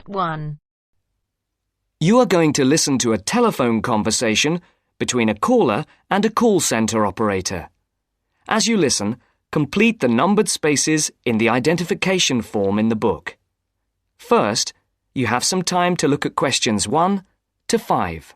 Part 1. You are going to listen to a telephone conversation between a caller and a call centre operator. As you listen, complete the numbered spaces in the identification form in the book. First, you have some time to look at questions 1 to 5.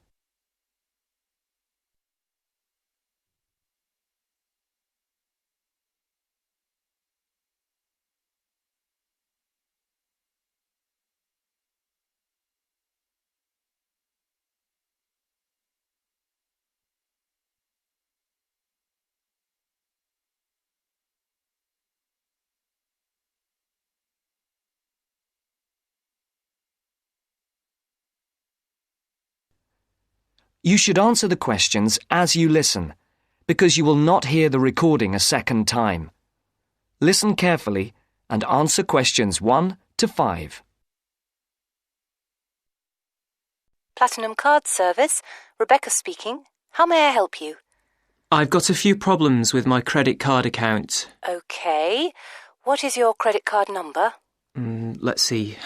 You should answer the questions as you listen, because you will not hear the recording a second time. Listen carefully and answer questions 1 to 5. Platinum Card Service, Rebecca speaking. How may I help you? I've got a few problems with my credit card account. Okay. What is your credit card number? Let's see.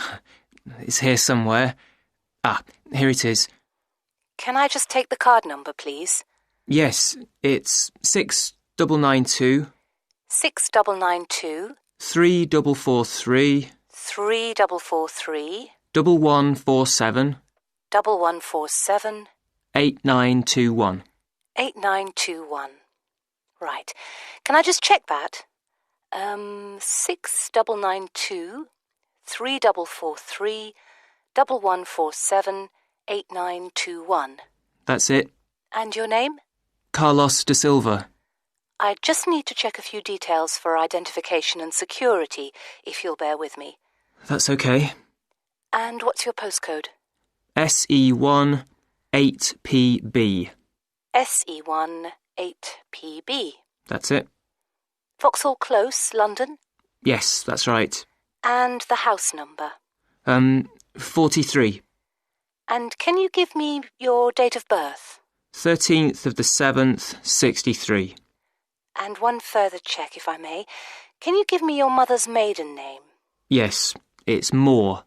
It's here somewhere. Here it is. Can I just take the card number, please? Yes, it's 6992 6992 3443 3443 1147 1147 8921. 8921. Right. Can I just check that? 6992 3443 1147 8921. That's it. And your name? Carlos de Silva. I just need to check a few details for identification and security, if you'll bear with me. That's okay. And what's your postcode? SE1 8PB. SE1 8PB. That's it. Vauxhall Close, London? Yes, that's right. And the house number? 43. And can you give me your date of birth? 13th of the 7th, 63. And one further check, if I may. Can you give me your mother's maiden name? Yes, it's Moore.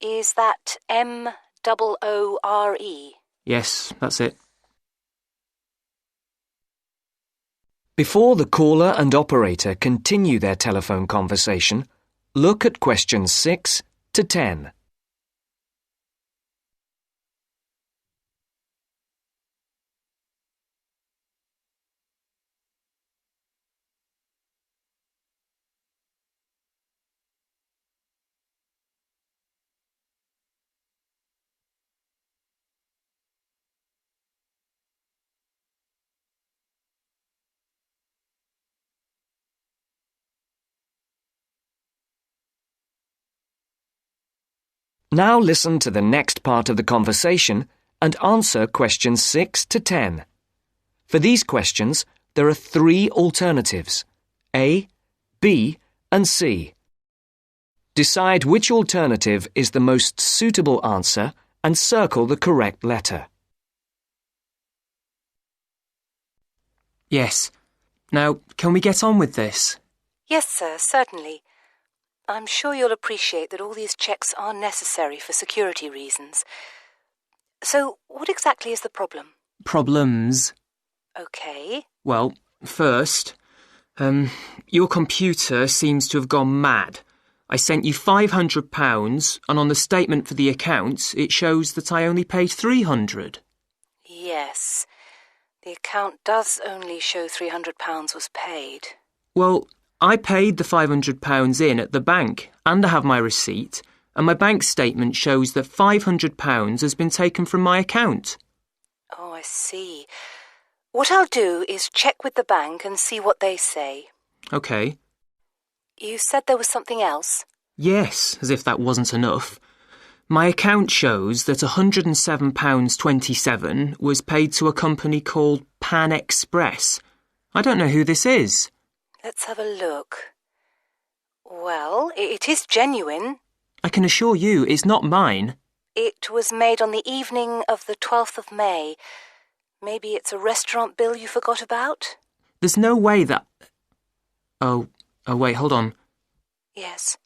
Is that Moore? Yes, that's it. Before the caller and operator continue their telephone conversation, look at questions 6 to 10. Now listen to the next part of the conversation and answer questions 6 to 10. For these questions, there are 3 alternatives: A, B, and C. Decide which alternative is the most suitable answer and circle the correct letter. Yes. Now, can we get on with this? Yes, sir, certainly. I'm sure you'll appreciate that all these checks are necessary for security reasons. So, what exactly is the problem? Problems? Okay. Well, first, your computer seems to have gone mad. I sent you £500 and on the statement for the account it shows that I only paid £300. Yes. The account does only show £300 was paid. Well, I paid the £500 in at the bank and I have my receipt, and my bank statement shows that £500 has been taken from my account. Oh, I see. What I'll do is check with the bank and see what they say. OK. You said there was something else? Yes, as if that wasn't enough. My account shows that £107.27 was paid to a company called Pan Express. I don't know who this is. Let's have a look. Well, it is genuine. I can assure you it's not mine. It was made on the evening of the 12th of May. Maybe it's a restaurant bill you forgot about? There's no way that... Oh, wait, hold on. Yes.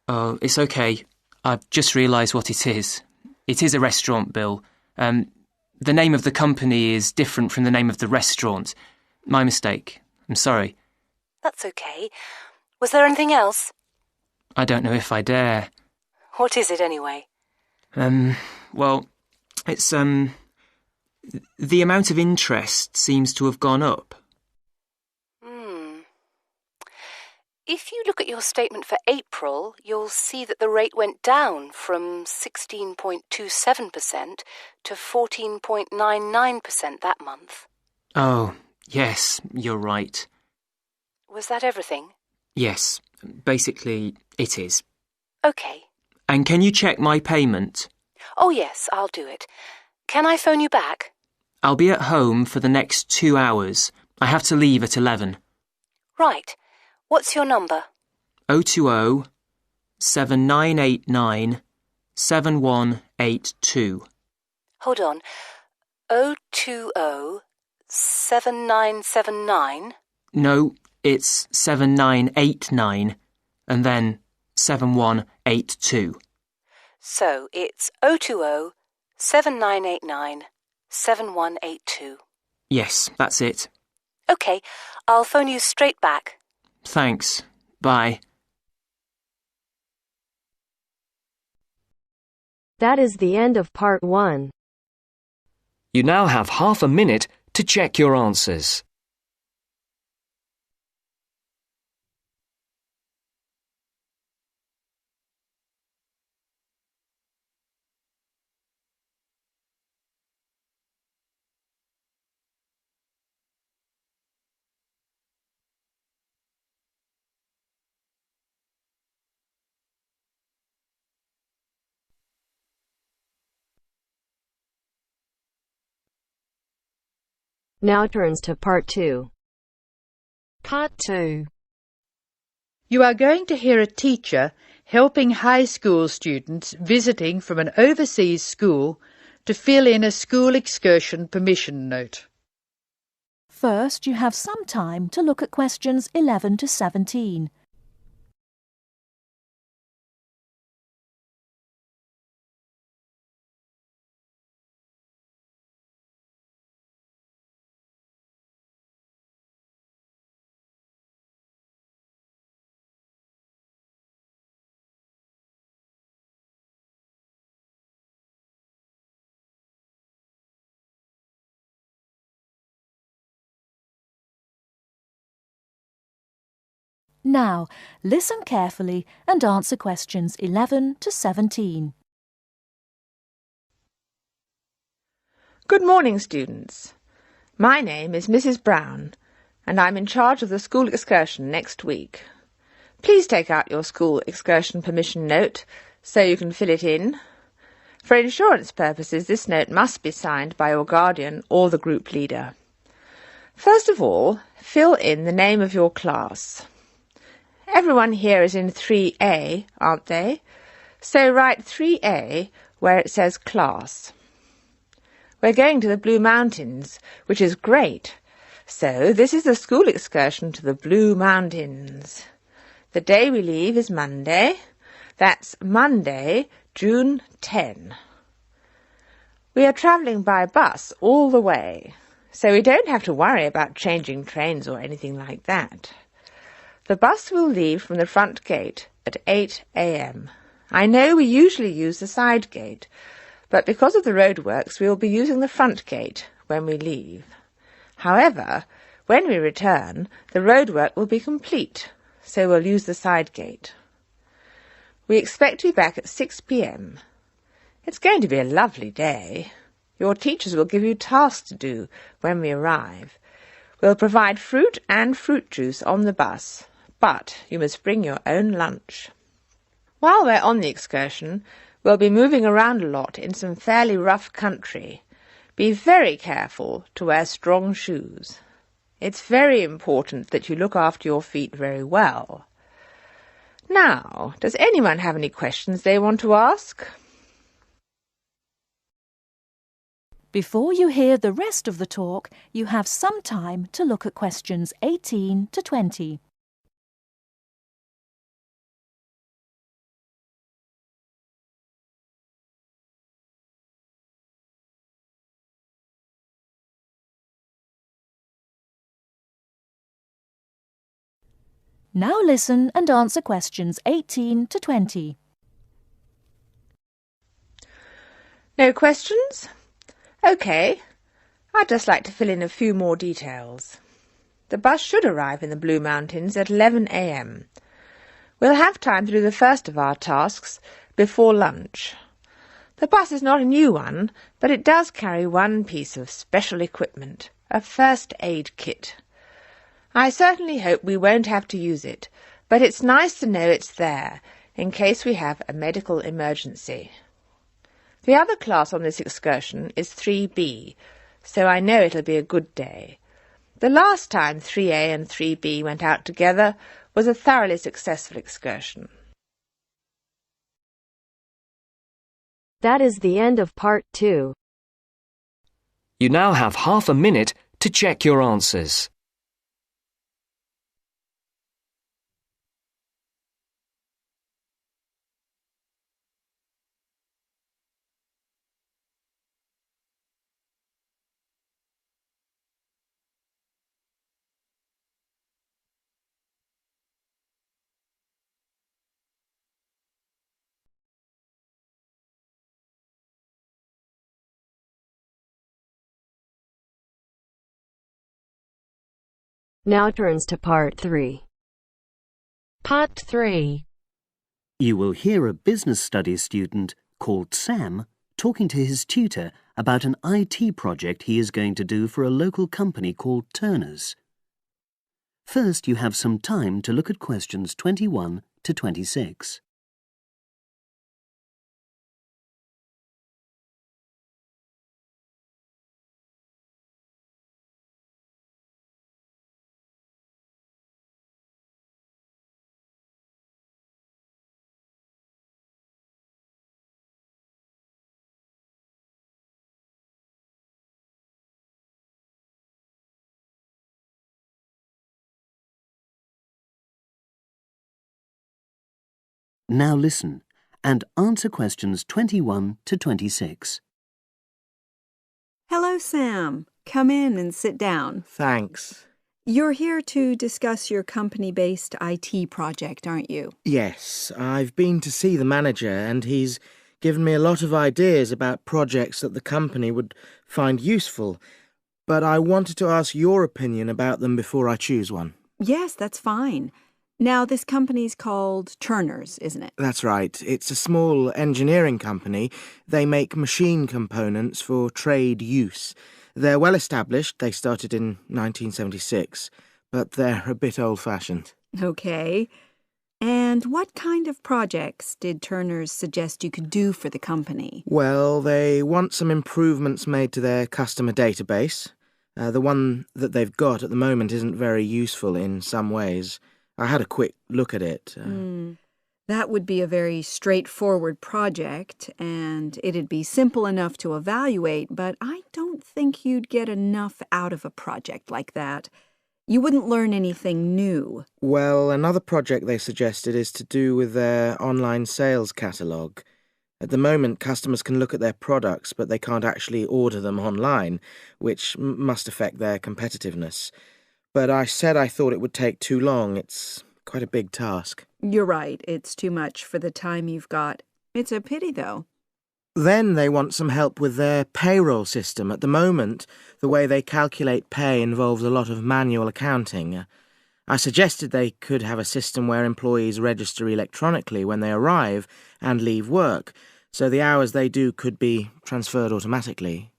Oh, it's okay. I've just realised what it is. It is a restaurant bill. The name of the company is different from the name of the restaurant. My mistake. I'm sorry. That's okay. Was there anything else? I don't know if I dare. What is it anyway? Well, it's, the amount of interest seems to have gone up. If you look at your statement for April, you'll see that the rate went down from 16.27% to 14.99% that month. Oh, yes, you're right. Was that everything? Yes, basically it is. OK. And can you check my payment? Oh, yes, I'll do it. Can I phone you back? I'll be at home for the next 2 hours. I have to leave at 11. Right. What's your number? 020 7989 7182. Hold on. 020 7979? No, it's 7989 and then 7182. So it's 020 7989 7182. Yes, that's it. OK, I'll phone you straight back. Thanks. Bye. That is the end of part 1. You now have half a minute to check your answers. Now turns to part 2. Part 2. You are going to hear a teacher helping high school students visiting from an overseas school to fill in a school excursion permission note. First, you have some time to look at questions 11 to 17. Now, listen carefully and answer questions 11 to 17. Good morning, students. My name is Mrs. Brown, and I'm in charge of the school excursion next week. Please take out your school excursion permission note so you can fill it in. For insurance purposes, this note must be signed by your guardian or the group leader. First of all, fill in the name of your class. Everyone here is in 3A, aren't they? So write 3A where it says class. We're going to the Blue Mountains, which is great. So this is the school excursion to the Blue Mountains. The day we leave is Monday. That's Monday, June 10. We are travelling by bus all the way, so we don't have to worry about changing trains or anything like that. The bus will leave from the front gate at 8 a.m. I know we usually use the side gate, but because of the roadworks we will be using the front gate when we leave. However, when we return, the roadwork will be complete, so we'll use the side gate. We expect to be back at 6 p.m. It's going to be a lovely day. Your teachers will give you tasks to do when we arrive. We'll provide fruit and fruit juice on the bus, but you must bring your own lunch. While we're on the excursion, we'll be moving around a lot in some fairly rough country. Be very careful to wear strong shoes. It's very important that you look after your feet very well. Now, does anyone have any questions they want to ask? Before you hear the rest of the talk, you have some time to look at questions 18 to 20. Now listen and answer questions 18 to 20. No questions? OK. I'd just like to fill in a few more details. The bus should arrive in the Blue Mountains at 11 a.m. We'll have time to do the first of our tasks before lunch. The bus is not a new one, but it does carry one piece of special equipment, a first aid kit. I certainly hope we won't have to use it, but it's nice to know it's there in case we have a medical emergency. The other class on this excursion is 3B, so I know it'll be a good day. The last time 3A and 3B went out together was a thoroughly successful excursion. That is the end of part 2. You now have half a minute to check your answers. Now turns to part 3. Part 3. You will hear a business studies student called Sam talking to his tutor about an IT project he is going to do for a local company called Turner's. First, you have some time to look at questions 21 to 26. Now listen and answer questions 21 to 26. Hello, Sam. Come in and sit down. Thanks. You're here to discuss your company-based IT project, aren't you? Yes, I've been to see the manager and he's given me a lot of ideas about projects that the company would find useful, but I wanted to ask your opinion about them before I choose one. Yes, that's fine. Now, this company's called Turner's, isn't it? That's right. It's a small engineering company. They make machine components for trade use. They're well established. They started in 1976, but they're a bit old-fashioned. Okay. And what kind of projects did Turner's suggest you could do for the company? Well, they want some improvements made to their customer database. The one that they've got at the moment isn't very useful in some ways. I had a quick look at it. That would be a very straightforward project, and it'd be simple enough to evaluate, but I don't think you'd get enough out of a project like that. You wouldn't learn anything new. Well, another project they suggested is to do with their online sales catalogue. At the moment, customers can look at their products, but they can't actually order them online, which must affect their competitiveness. But I said I thought it would take too long. It's quite a big task. You're right. It's too much for the time you've got. It's a pity, though. Then they want some help with their payroll system. At the moment, the way they calculate pay involves a lot of manual accounting. I suggested they could have a system where employees register electronically when they arrive and leave work, so the hours they do could be transferred automatically.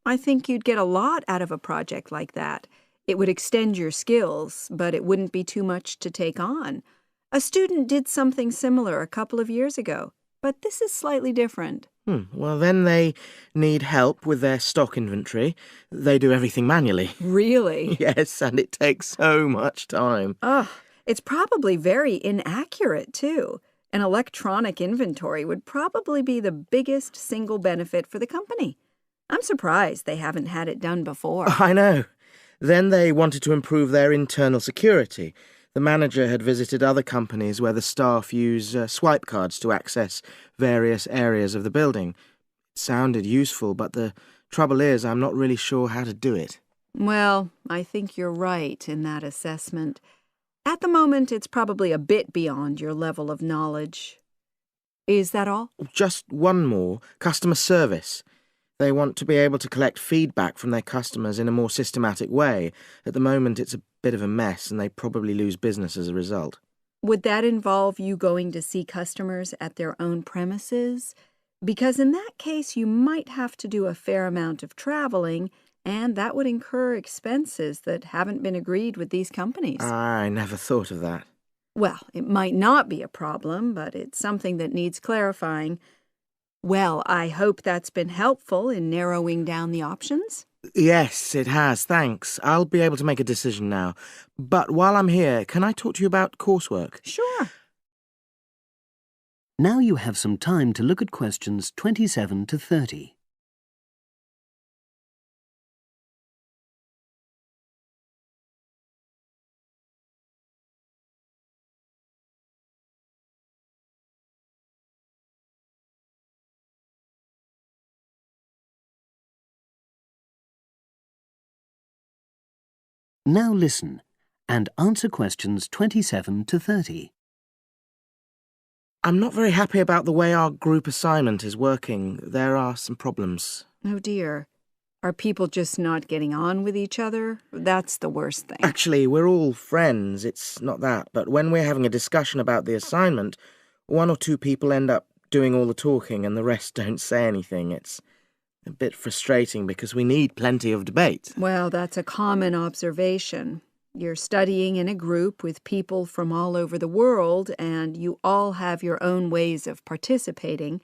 I think you'd get a lot out of a project like that. It would extend your skills, but it wouldn't be too much to take on. A student did something similar a couple of years ago, but this is slightly different. Well, then they need help with their stock inventory. They do everything manually. Really? Yes, and it takes so much time. It's probably very inaccurate, too. An electronic inventory would probably be the biggest single benefit for the company. I'm surprised they haven't had it done before. I know. Then they wanted to improve their internal security. The manager had visited other companies where the staff use swipe cards to access various areas of the building. It sounded useful, but the trouble is I'm not really sure how to do it. Well, I think you're right in that assessment. At the moment, it's probably a bit beyond your level of knowledge. Is that all? Just one more. Customer service. They want to be able to collect feedback from their customers in a more systematic way. At the moment, it's a bit of a mess, and they probably lose business as a result. Would that involve you going to see customers at their own premises? Because in that case, you might have to do a fair amount of traveling, and that would incur expenses that haven't been agreed with these companies. I never thought of that. Well, it might not be a problem, but it's something that needs clarifying. Well, I hope that's been helpful in narrowing down the options. Yes, it has, thanks. I'll be able to make a decision now. But while I'm here, can I talk to you about coursework? Sure. Now you have some time to look at questions 27 to 30. Now listen and answer questions 27 to 30. I'm not very happy about the way our group assignment is working. There are some problems. Oh, dear. Are people just not getting on with each other? That's the worst thing. Actually, we're all friends, it's not that. But when we're having a discussion about the assignment, one or two people end up doing all the talking and the rest don't say anything. It's a bit frustrating because we need plenty of debate. Well, that's a common observation. You're studying in a group with people from all over the world, and you all have your own ways of participating.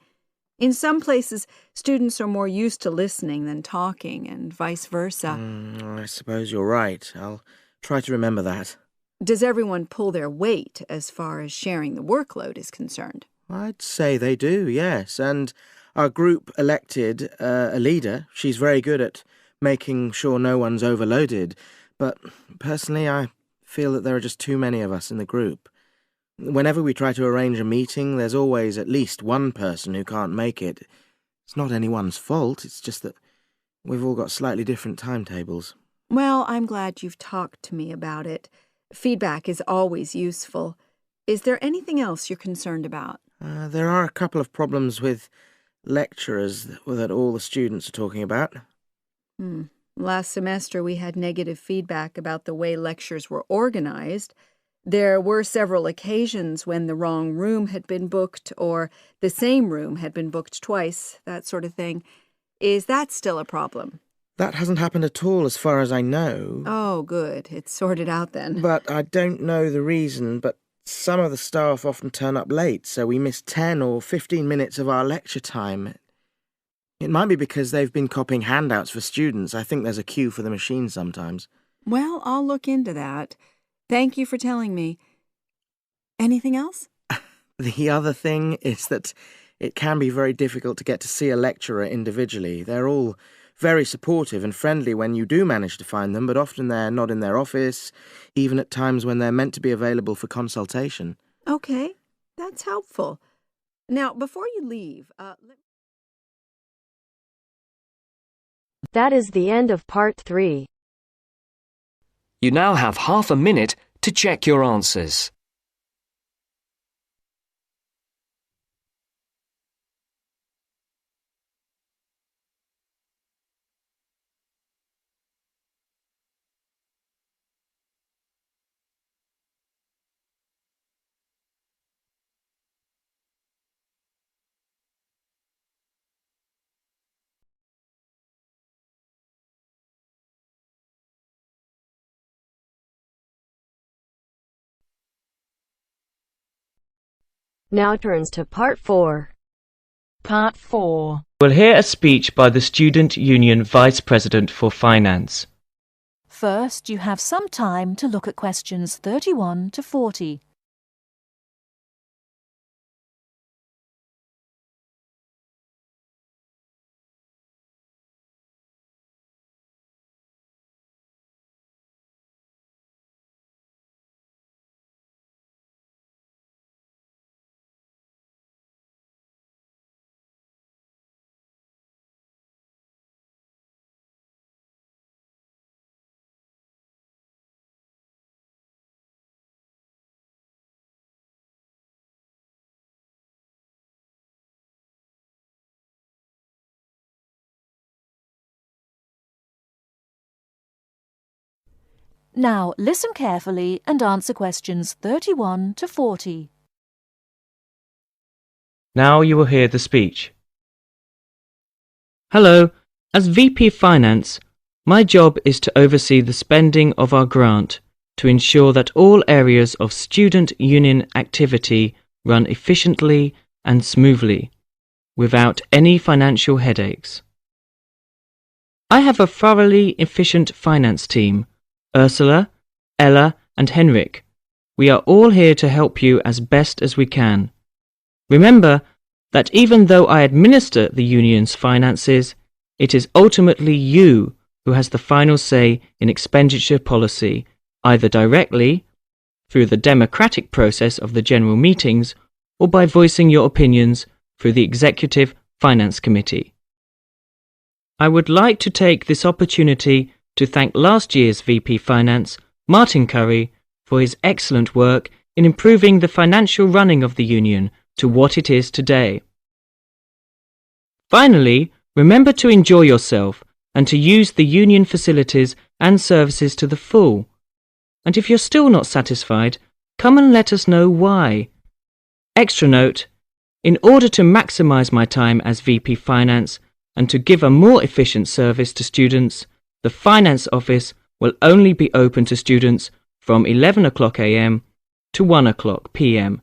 In some places, students are more used to listening than talking, and vice versa. I suppose you're right. I'll try to remember that. Does everyone pull their weight as far as sharing the workload is concerned? I'd say they do, yes. And our group elected a leader. She's very good at making sure no one's overloaded. But personally, I feel that there are just too many of us in the group. Whenever we try to arrange a meeting, there's always at least one person who can't make it. It's not anyone's fault, it's just that we've all got slightly different timetables. Well, I'm glad you've talked to me about it. Feedback is always useful. Is there anything else you're concerned about? There are a couple of problems with lecturers that all the students are talking about. Last semester, we had negative feedback about the way lectures were organized. There were several occasions when the wrong room had been booked or the same room had been booked twice, that sort of thing. Is that still a problem? That hasn't happened at all as far as I know. Oh, good. It's sorted out then. But I don't know the reason, but some of the staff often turn up late, so we miss 10 or 15 minutes of our lecture time. It might be because they've been copying handouts for students. I think there's a queue for the machine sometimes. Well, I'll look into that. Thank you for telling me. Anything else? The other thing is that it can be very difficult to get to see a lecturer individually. They're all very supportive and friendly when you do manage to find them, but often they're not in their office, even at times when they're meant to be available for consultation. Okay, that's helpful. Now, before you leave, That is the end of part 3. You now have half a minute to check your answers. Now turns to part 4. Part 4. We'll hear a speech by the Student Union Vice President for Finance. First, you have some time to look at questions 31 to 40. Now listen carefully and answer questions 31 to 40. Now you will hear the speech. Hello, as VP Finance, my job is to oversee the spending of our grant to ensure that all areas of student union activity run efficiently and smoothly, without any financial headaches. I have a thoroughly efficient finance team, Ursula, Ella and Henrik. We are all here to help you as best as we can. Remember that even though I administer the union's finances, it is ultimately you who has the final say in expenditure policy, either directly, through the democratic process of the general meetings, or by voicing your opinions through the Executive Finance Committee. I would like to take this opportunity to thank last year's VP Finance, Martin Curry, for his excellent work in improving the financial running of the union to what it is today. Finally, remember to enjoy yourself and to use the union facilities and services to the full. And if you're still not satisfied, come and let us know why. Extra note, in order to maximise my time as VP Finance and to give a more efficient service to students, the Finance Office will only be open to students from 11 o'clock a.m. to 1 o'clock p.m.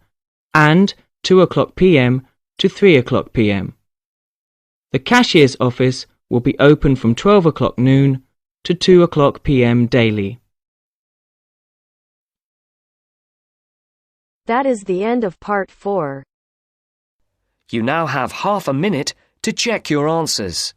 and 2 o'clock p.m. to 3 o'clock p.m. The Cashier's Office will be open from 12 o'clock noon to 2 o'clock p.m. daily. That is the end of part 4. You now have half a minute to check your answers.